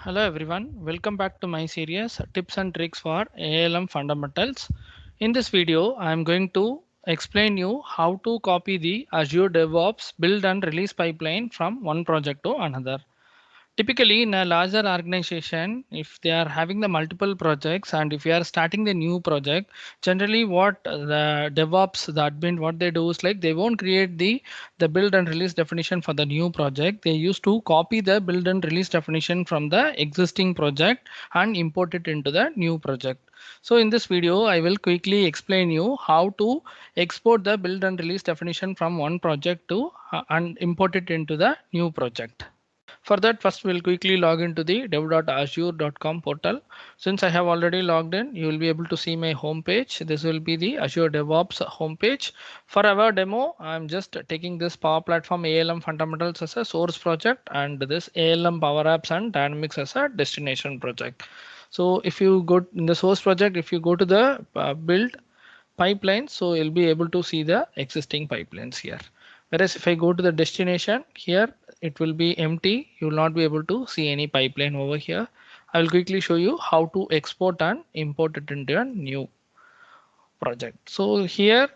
Hello everyone, welcome back to my series Tips and Tricks for ALM Fundamentals. In this video, I am going to explain you how to copy the Azure DevOps build and release pipeline from one project to another. Typically, in a larger organization, if they are having the multiple projects and if you are starting the new project, generally what the DevOps, the admin, what they do is like they won't create the build and release definition for the new project. They used to copy the build and release definition from the existing project and import it into the new project. So in this video, I will quickly explain you how to export the build and release definition from one project to and import it into the new project. For that, first we'll quickly log into the dev.azure.com portal. Since I have already logged in, you will be able to see my home page. This will be the Azure DevOps homepage. For our demo, I'm just taking this Power Platform ALM fundamentals as a source project and this ALM Power Apps and Dynamics as a destination project. So if you go in the source project, if you go to the build pipeline, so you'll be able to see the existing pipelines here. Whereas if I go to the destination here, it will be empty. You will not be able to see any pipeline over here. I will quickly show you how to export and import it into a new project. So here,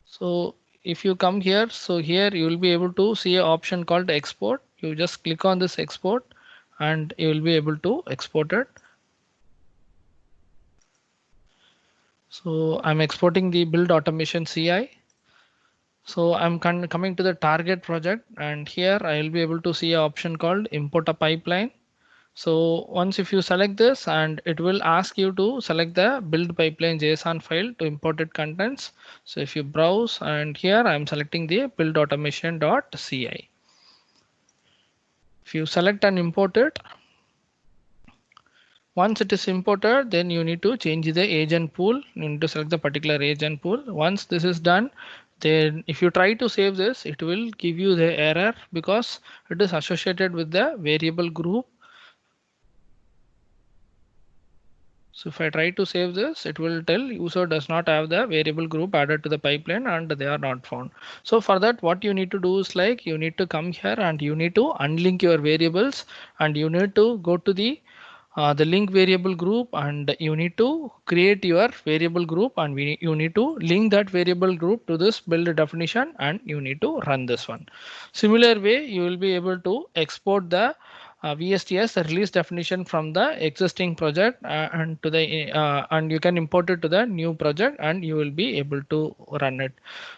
so if you come here, so here you will be able to see an option called export. You just click on this export and you will be able to export it. So I'm exporting the build automation CI. So I'm coming to the target project and here I will be able to see an option called import a pipeline. So once if you select this and it will ask you to select the build pipeline JSON file to imported contents. So if you browse and here I'm selecting the build automation.ci. If you select and import it, once it is imported, then you need to change the agent pool. You need to select the particular agent pool. Once this is done, then if you try to save this, it will give you the error because it is associated with the variable group. So if I try to save this, it will tell user does not have the variable group added to the pipeline and they are not found. So for that, what you need to do is like you need to come here and you need to unlink your variables and you need to go to the link variable group and you need to create your variable group and you need to link that variable group to this build definition and you need to run this one. Similar way, you will be able to export the VSTS release definition from the existing project and to the and you can import it to the new project and you will be able to run it.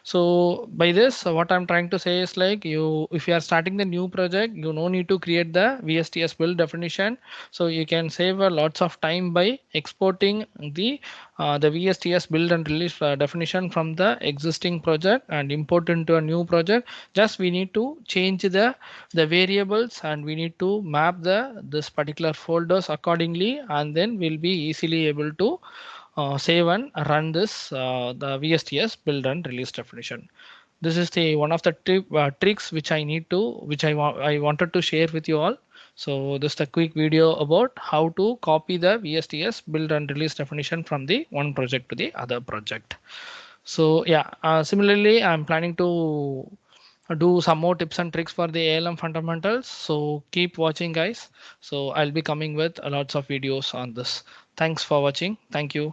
So by this, what I'm trying to say is like you, if you are starting the new project, you no need to create the VSTS build definition. So you can save lots of time by exporting the VSTS build and release definition from the existing project and import into a new project. Just we need to change the variables and we need to map this particular folders accordingly and then we'll be easily able to save and run this the VSTS build and release definition. This is the one of the tricks which I wanted to share with you all. So this is a quick video about how to copy the VSTS build and release definition from the one project to the other project. So yeah, similarly, I'm planning to do some more tips and tricks for the ALM fundamentals. So keep watching, guys. So I'll be coming with lots of videos on this. Thanks for watching. Thank you.